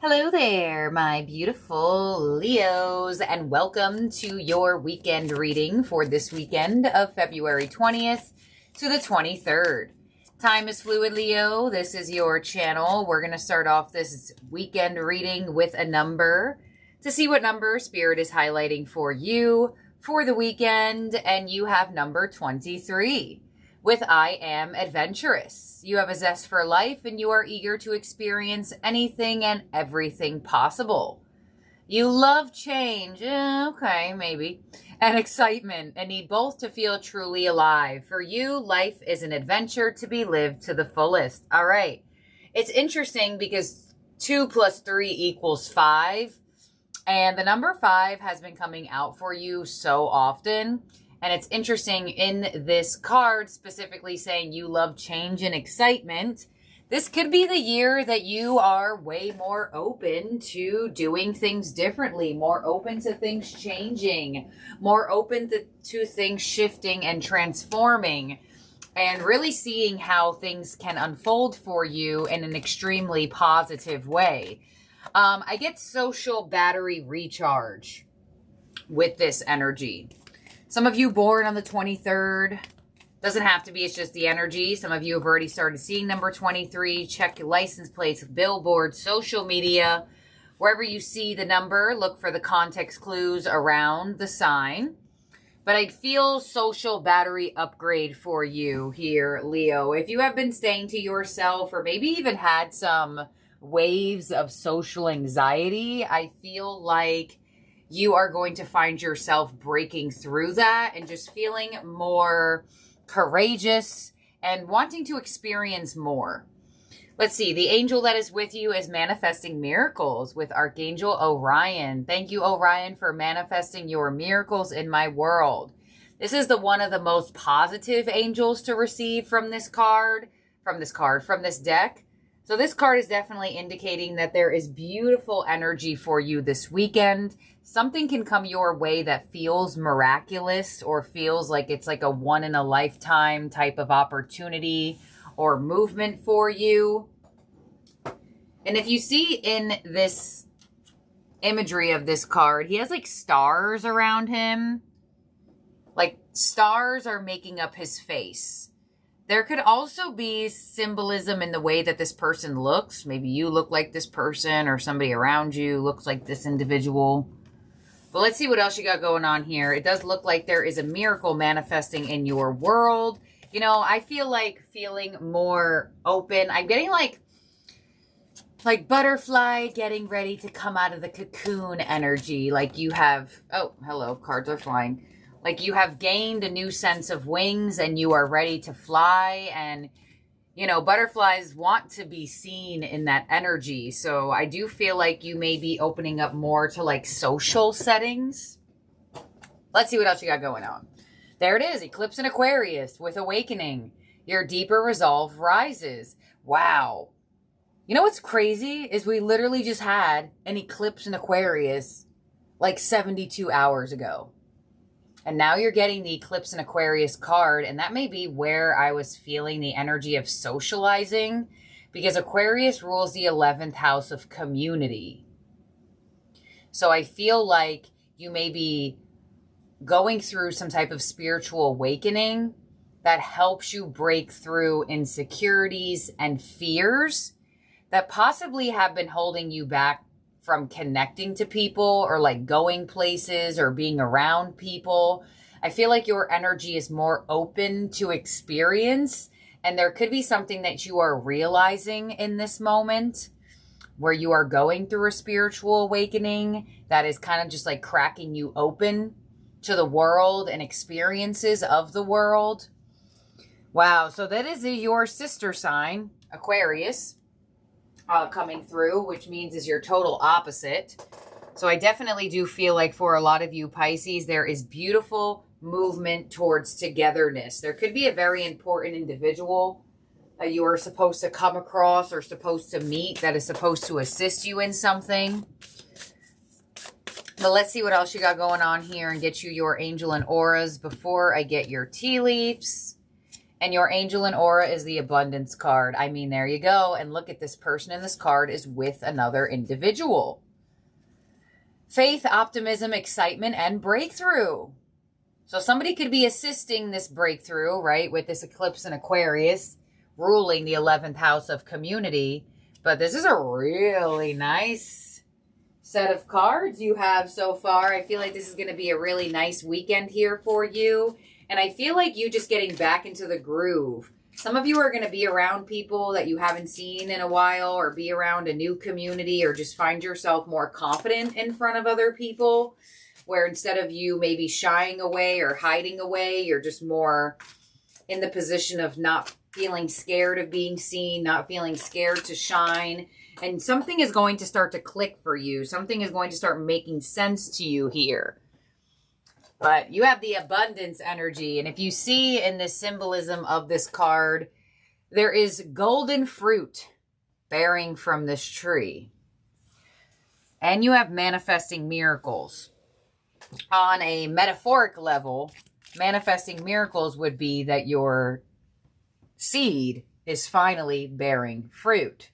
Hello there, my beautiful Leos, and welcome to your weekend reading for this weekend of February 20th to the 23rd. Time is fluid, Leo. This is your channel. We're going to start off this weekend reading with a number to see what number Spirit is highlighting for you for the weekend, and you have number 23. With I am adventurous. You have a zest for life and you are eager to experience anything and everything possible. You love change, okay, maybe, and excitement, and need both to feel truly alive. For you, life is an adventure to be lived to the fullest. All right. It's interesting because 2 plus 3 equals 5, and the number 5 has been coming out for you so often. And it's interesting in this card specifically saying you love change and excitement. This could be the year that you are way more open to doing things differently, more open to things changing, more open to things shifting and transforming, and really seeing how things can unfold for you in an extremely positive way. I get social battery recharge with this energy. Some of you born on the 23rd, doesn't have to be, it's just the energy. Some of you have already started seeing number 23. Check your license plates, billboards, social media. Wherever you see the number, look for the context clues around the sign. But I feel social battery upgrade for you here, Leo. If you have been staying to yourself or maybe even had some waves of social anxiety, I feel like you are going to find yourself breaking through that and just feeling more courageous and wanting to experience more. Let's see. The angel that is with you is manifesting miracles with Archangel Orion. Thank you, Orion, for manifesting your miracles in my world. This is one of the most positive angels to receive from this deck. So this card is definitely indicating that there is beautiful energy for you this weekend. Something can come your way that feels miraculous or feels like it's like a one-in-a-lifetime type of opportunity or movement for you. And if you see in this imagery of this card, he has like stars around him. Like stars are making up his face. There could also be symbolism in the way that this person looks. Maybe you look like this person or somebody around you looks like this individual. But let's see what else you got going on here. It does look like there is a miracle manifesting in your world. You know, I feel like feeling more open. I'm getting like butterfly getting ready to come out of the cocoon energy. Like you have, oh, hello, cards are flying. Like you have gained a new sense of wings and you are ready to fly. And, you know, butterflies want to be seen in that energy. So I do feel like you may be opening up more to like social settings. Let's see what else you got going on. There it is. Eclipse in Aquarius with awakening. Your deeper resolve rises. Wow. You know what's crazy is we literally just had an eclipse in Aquarius like 72 hours ago. And now you're getting the Eclipse in Aquarius card, and that may be where I was feeling the energy of socializing, because Aquarius rules the 11th house of community. So I feel like you may be going through some type of spiritual awakening that helps you break through insecurities and fears that possibly have been holding you back from connecting to people or like going places or being around people. I feel like your energy is more open to experience, and there could be something that you are realizing in this moment where you are going through a spiritual awakening that is kind of just like cracking you open to the world and experiences of the world. Wow. So that is your sister sign, Aquarius. Coming through, which means is your total opposite. So I definitely do feel like for a lot of you Pisces, there is beautiful movement towards togetherness. There could be a very important individual that you are supposed to come across or supposed to meet that is supposed to assist you in something. But let's see what else you got going on here and get you your angel and auras before I get your tea leaves And your angel and aura is the abundance card. I mean, there you go. And look at this person in this card is with another individual. Faith, optimism, excitement, and breakthrough. So somebody could be assisting this breakthrough, right, with this eclipse in Aquarius, ruling the 11th house of community. But this is a really nice set of cards you have so far. I feel like this is going to be a really nice weekend here for you. And I feel like you just getting back into the groove. Some of you are going to be around people that you haven't seen in a while, or be around a new community, or just find yourself more confident in front of other people, where instead of you maybe shying away or hiding away, you're just more in the position of not feeling scared of being seen, not feeling scared to shine. And something is going to start to click for you. Something is going to start making sense to you here. But you have the abundance energy. And if you see in the symbolism of this card, there is golden fruit bearing from this tree. And you have manifesting miracles. On a metaphoric level, manifesting miracles would be that your seed is finally bearing fruit.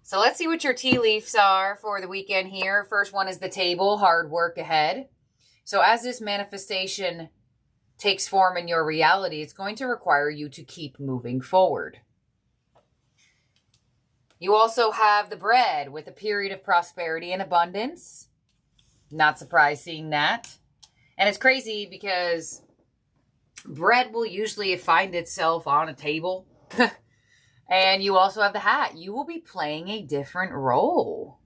So let's see what your tea leaves are for the weekend here. First one is the table, hard work ahead. So as this manifestation takes form in your reality, it's going to require you to keep moving forward. You also have the bread with a period of prosperity and abundance. Not surprised seeing that. And it's crazy because bread will usually find itself on a table. And you also have the hat. You will be playing a different role.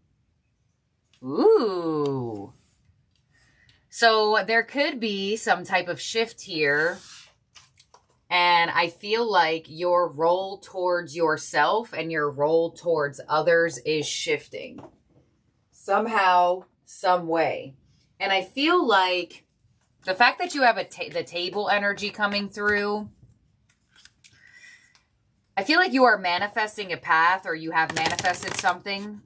Ooh. So there could be some type of shift here. And I feel like your role towards yourself and your role towards others is shifting. Somehow, some way. And I feel like the fact that you have the table energy coming through, I feel like you are manifesting a path, or you have manifested something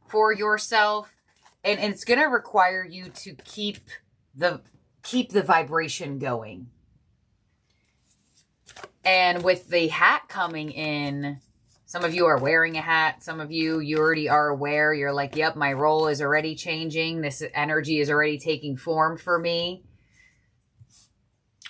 for yourself. And it's going to require you to keep the vibration going. And with the hat coming in, some of you are wearing a hat. Some of you already are aware. You're like, yep, my role is already changing. This energy is already taking form for me.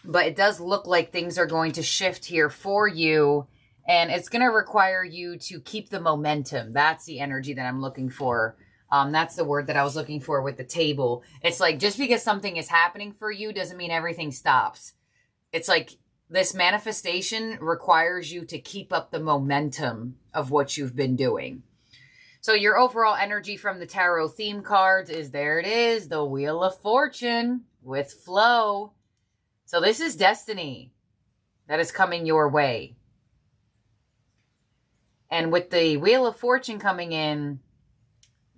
But it does look like things are going to shift here for you. And it's going to require you to keep the momentum. That's the energy that I'm looking for. That's the word that I was looking for with the table. It's like, just because something is happening for you doesn't mean everything stops. It's like this manifestation requires you to keep up the momentum of what you've been doing. So your overall energy from the tarot theme cards is, there it is, the Wheel of Fortune with flow. So this is destiny that is coming your way. And with the Wheel of Fortune coming in,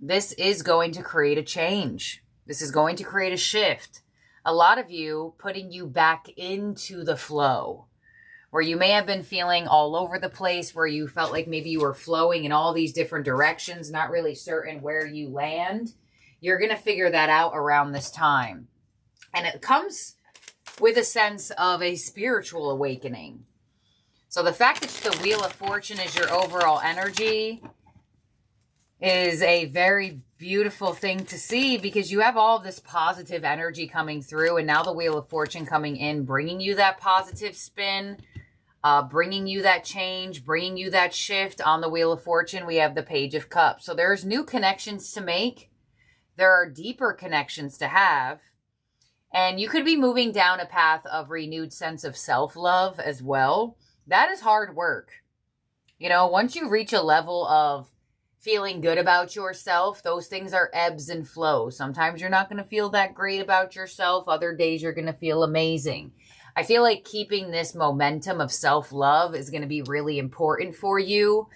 this is going to create a change. This is going to create a shift. A lot of you putting you back into the flow, where you may have been feeling all over the place, where you felt like maybe you were flowing in all these different directions, not really certain where you land. You're going to figure that out around this time. And it comes with a sense of a spiritual awakening. So the fact that the Wheel of Fortune is your overall energy is a very beautiful thing to see, because you have all this positive energy coming through, and now the Wheel of Fortune coming in, bringing you that positive spin, bringing you that change, bringing you that shift. On the Wheel of Fortune, we have the Page of Cups. So there's new connections to make. There are deeper connections to have. And you could be moving down a path of renewed sense of self-love as well. That is hard work. You know, once you reach a level of feeling good about yourself, those things are ebbs and flows. Sometimes you're not going to feel that great about yourself. Other days you're going to feel amazing. I feel like keeping this momentum of self-love is going to be really important for you.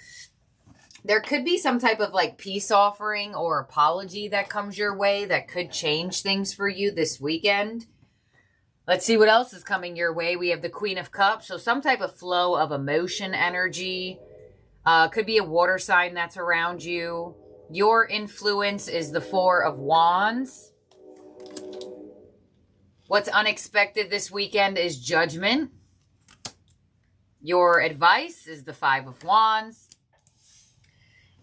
There could be some type of like peace offering or apology that comes your way that could change things for you this weekend. Let's see what else is coming your way. We have the Queen of Cups. So some type of flow of emotion energy. Could be a water sign that's around you. Your influence is the Four of Wands. What's unexpected this weekend is judgment. Your advice is the Five of Wands.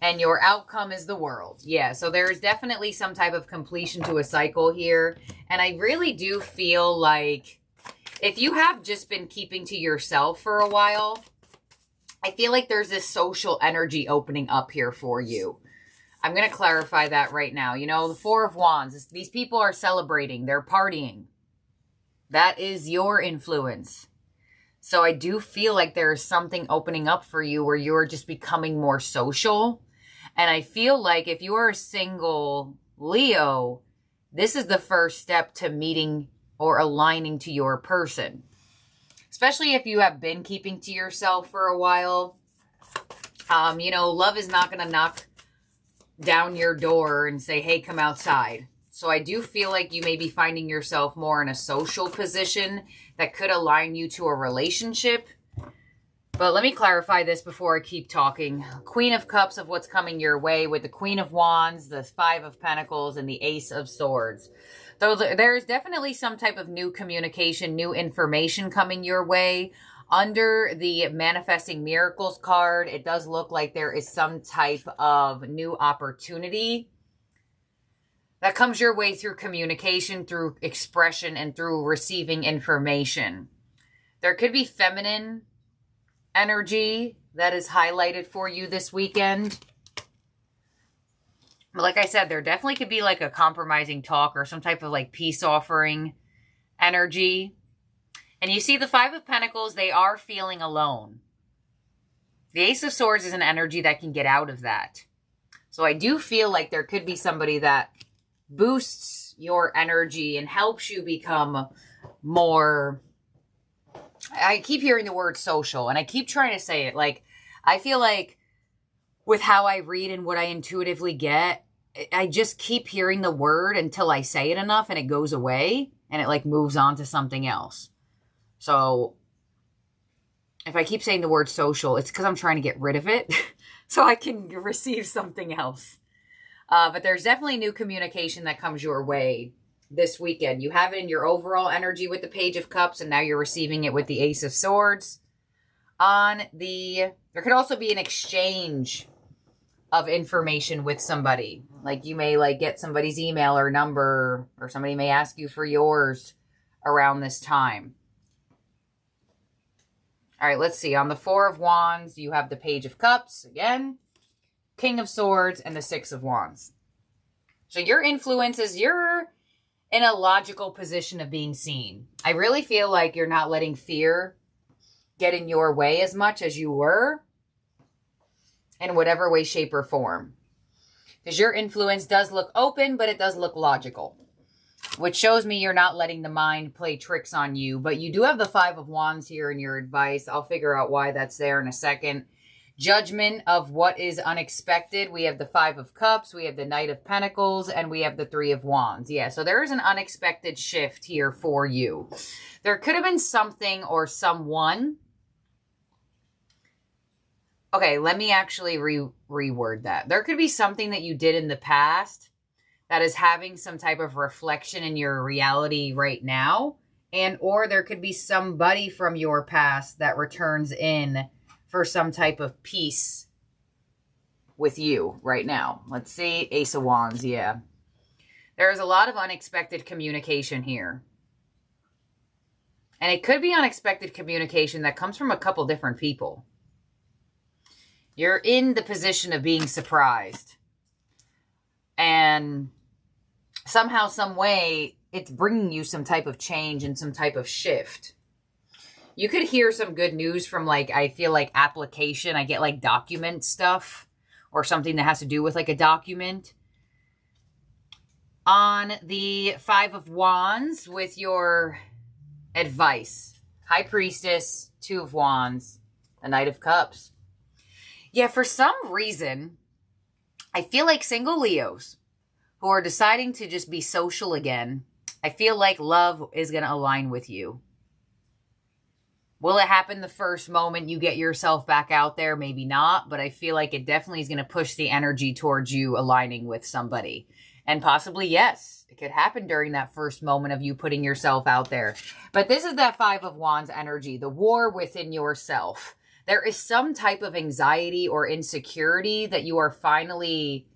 And your outcome is the World. Yeah, so there's definitely some type of completion to a cycle here. And I really do feel like if you have just been keeping to yourself for a while, I feel like there's this social energy opening up here for you. I'm going to clarify that right now. You know, the Four of Wands, these people are celebrating. They're partying. That is your influence. So I do feel like there is something opening up for you where you're just becoming more social. And I feel like if you are a single Leo, this is the first step to meeting or aligning to your person. Especially if you have been keeping to yourself for a while. You know, love is not going to knock down your door and say, hey, come outside. So I do feel like you may be finding yourself more in a social position that could align you to a relationship. But let me clarify this before I keep talking. Queen of Cups of what's coming your way with the Queen of Wands, the Five of Pentacles, and the Ace of Swords. So there's definitely some type of new communication, new information coming your way. Under the Manifesting Miracles card, it does look like there is some type of new opportunity that comes your way through communication, through expression, and through receiving information. There could be feminine energy that is highlighted for you this weekend. But like I said, there definitely could be like a compromising talk or some type of like peace offering energy. And you see the Five of Pentacles, they are feeling alone. The Ace of Swords is an energy that can get out of that. So I do feel like there could be somebody that boosts your energy and helps you become more... I keep hearing the word social, and I keep trying to say it. Like, I feel like with how I read and what I intuitively get, I just keep hearing the word until I say it enough and it goes away and it like moves on to something else. So if I keep saying the word social, it's because I'm trying to get rid of it so I can receive something else. But there's definitely new communication that comes your way this weekend. You have it in your overall energy with the Page of Cups, and now you're receiving it with the Ace of Swords. There could also be an exchange of information with somebody. Like you may like get somebody's email or number, or somebody may ask you for yours around this time. All right, let's see. On the Four of Wands, you have the Page of Cups again, King of Swords, and the Six of Wands. So your influence is you're in a logical position of being seen. I really feel like you're not letting fear get in your way as much as you were in whatever way, shape, or form. Because your influence does look open, but it does look logical. Which shows me you're not letting the mind play tricks on you. But you do have the Five of Wands here in your advice. I'll figure out why that's there in a second. Judgment of what is unexpected. We have the Five of Cups, we have the Knight of Pentacles, and we have the Three of Wands. Yeah, so there is an unexpected shift here for you. There could have been something or someone. Okay, let me actually reword that. There could be something that you did in the past that is having some type of reflection in your reality right now. And or there could be somebody from your past that returns in for some type of peace with you right now. Let's see. Ace of Wands, yeah. There is a lot of unexpected communication here. And it could be unexpected communication that comes from a couple different people. You're in the position of being surprised. And somehow, some way, it's bringing you some type of change and some type of shift. You could hear some good news from, like, I feel like application. I get, like, document stuff or something that has to do with, like, a document. On the Five of Wands with your advice. High Priestess, Two of Wands, the Knight of Cups. Yeah, for some reason, I feel like single Leos who are deciding to just be social again, I feel like love is going to align with you. Will it happen the first moment you get yourself back out there? Maybe not, but I feel like it definitely is going to push the energy towards you aligning with somebody. And possibly, yes, it could happen during that first moment of you putting yourself out there. But this is that Five of Wands energy, the war within yourself. There is some type of anxiety or insecurity that you are finally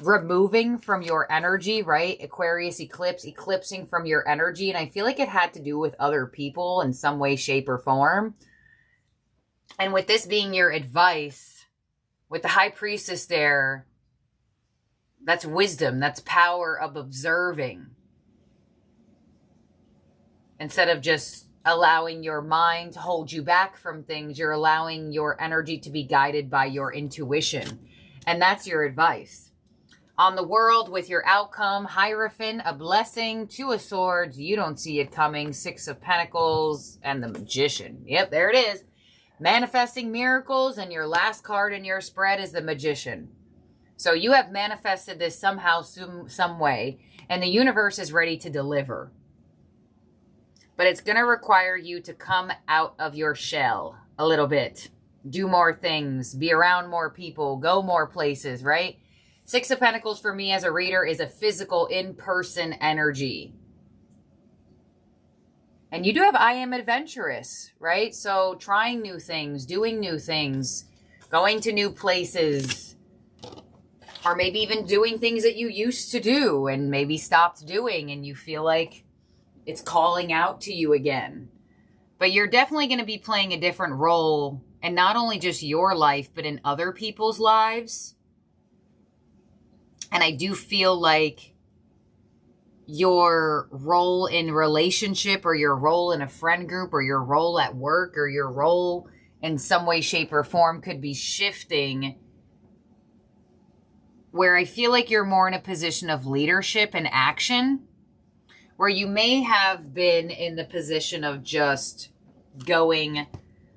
removing from your energy, right? Aquarius eclipse, eclipsing from your energy. And I feel like it had to do with other people in some way, shape, or form. And with this being your advice, with the High Priestess there, that's wisdom. That's power of observing. Instead of just allowing your mind to hold you back from things, you're allowing your energy to be guided by your intuition. And that's your advice. On the world with your outcome, Hierophant, a blessing, Two of Swords, you don't see it coming, Six of Pentacles, and the Magician. Yep, there it is. Manifesting miracles, and your last card in your spread is the Magician. So you have manifested this somehow, some way, and the universe is ready to deliver. But it's going to require you to come out of your shell a little bit. Do more things, be around more people, go more places, right? Six of Pentacles for me as a reader is a physical, in-person energy. And you do have I am adventurous, right? So trying new things, doing new things, going to new places, or maybe even doing things that you used to do and maybe stopped doing and you feel like it's calling out to you again. But you're definitely going to be playing a different role, and not only just your life, but in other people's lives. And I do feel like your role in relationship, or your role in a friend group, or your role at work, or your role in some way, shape, or form could be shifting, where I feel like you're more in a position of leadership and action, where you may have been in the position of just going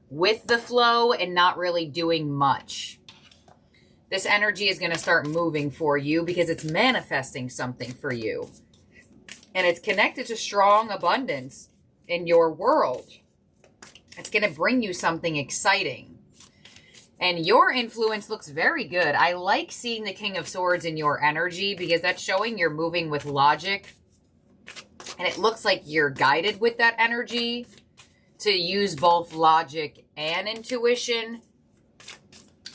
with the flow and not really doing much. This energy is going to start moving for you because it's manifesting something for you. And it's connected to strong abundance in your world. It's going to bring you something exciting. And your influence looks very good. I like seeing the King of Swords in your energy because that's showing you're moving with logic. And it looks like you're guided with that energy to use both logic and intuition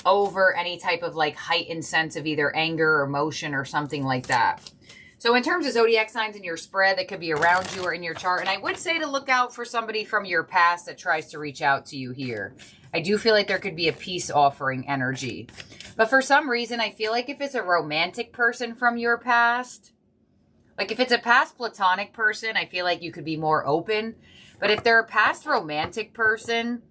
over any type of like heightened sense of either anger or emotion or something like that. So in terms of zodiac signs in your spread that could be around you or in your chart, and I would say to look out for somebody from your past that tries to reach out to you here. I do feel like there could be a peace offering energy. But for some reason, I feel like if it's a romantic person from your past, like if it's a past platonic person, I feel like you could be more open. But if they're a past romantic person,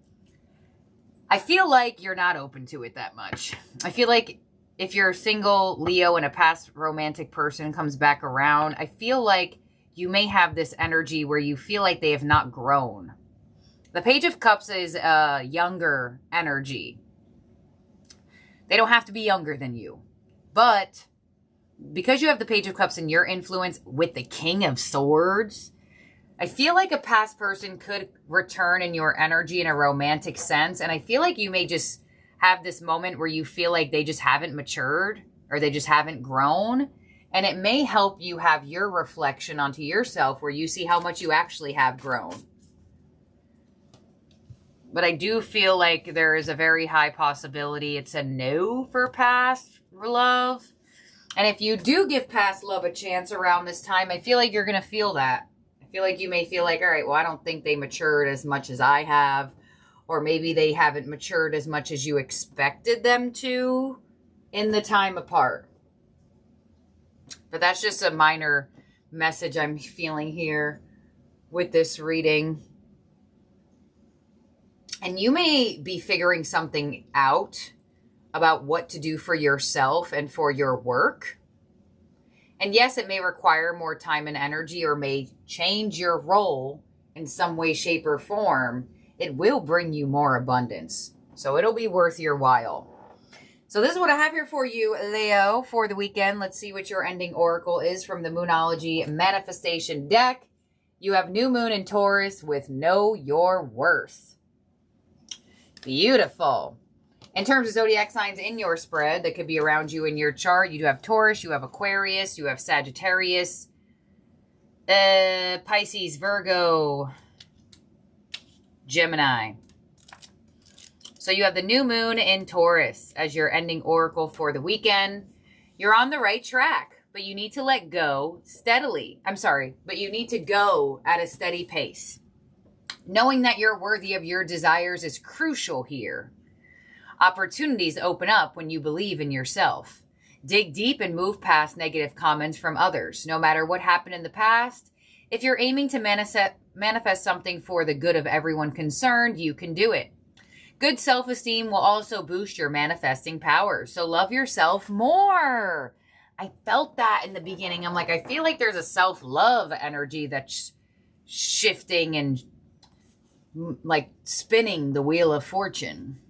I feel like you're not open to it that much. I feel like if you're single, Leo, and a past romantic person comes back around, I feel like you may have this energy where you feel like they have not grown. The Page of Cups is a younger energy. They don't have to be younger than you. But because you have the Page of Cups and your influence with the King of Swords, I feel like a past person could return in your energy in a romantic sense. And I feel like you may just have this moment where you feel like they just haven't matured or they just haven't grown. And it may help you have your reflection onto yourself where you see how much you actually have grown. But I do feel like there is a very high possibility it's a no for past love. And if you do give past love a chance around this time, I feel like you're going to feel that. I feel like you may feel like, all right, well, I don't think they matured as much as I have. Or maybe they haven't matured as much as you expected them to in the time apart. But that's just a minor message I'm feeling here with this reading. And you may be figuring something out about what to do for yourself and for your work. And yes, it may require more time and energy or may change your role in some way, shape, or form. It will bring you more abundance. So it'll be worth your while. So this is what I have here for you, Leo, for the weekend. Let's see what your ending oracle is from the Moonology Manifestation deck. You have New Moon in Taurus with Know Your Worth. Beautiful. In terms of zodiac signs in your spread that could be around you in your chart, you do have Taurus, you have Aquarius, you have Sagittarius, Pisces, Virgo, Gemini. So you have the new moon in Taurus as your ending oracle for the weekend. You're on the right track, but you need to let go steadily. But you need to go at a steady pace. Knowing that you're worthy of your desires is crucial here. Opportunities open up when you believe in yourself. Dig deep and move past negative comments from others. No matter what happened in the past, if you're aiming to manifest something for the good of everyone concerned, you can do it. Good self-esteem will also boost your manifesting power, so love yourself more. I felt that in the beginning. I'm like, I feel like there's a self-love energy that's shifting and like spinning the wheel of fortune.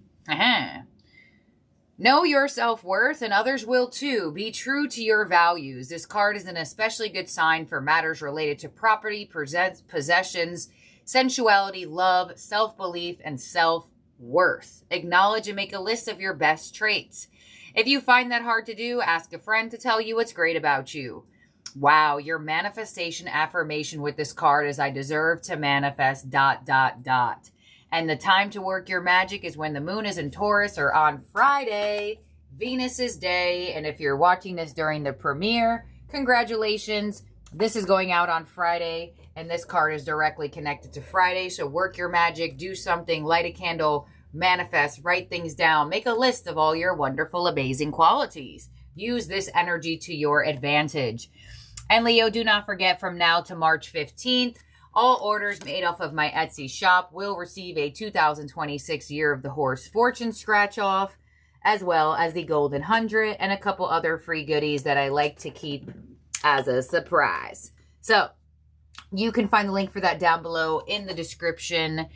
Know your self-worth and others will too. Be true to your values. This card is an especially good sign for matters related to property, possessions, sensuality, love, self-belief, and self-worth. Acknowledge and make a list of your best traits. If you find that hard to do, ask a friend to tell you what's great about you. Wow, your manifestation affirmation with this card is I deserve to manifest ... And the time to work your magic is when the moon is in Taurus or on Friday, Venus's day. And if you're watching this during the premiere, congratulations. This is going out on Friday, and this card is directly connected to Friday. So work your magic, do something, light a candle, manifest, write things down, make a list of all your wonderful, amazing qualities. Use this energy to your advantage. And Leo, do not forget, from now to March 15th, all orders made off of my Etsy shop will receive a 2026 Year of the Horse Fortune scratch off, as well as the Golden 100 and a couple other free goodies that I like to keep as a surprise. So you can find the link for that down below in the description.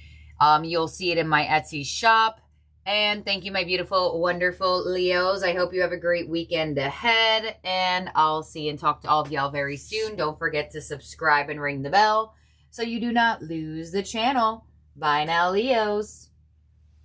You'll see it in my Etsy shop. And thank you, my beautiful, wonderful Leos. I hope you have a great weekend ahead. And I'll see and talk to all of y'all very soon. Don't forget to subscribe and ring the bell so you do not lose the channel. Bye now, Leos.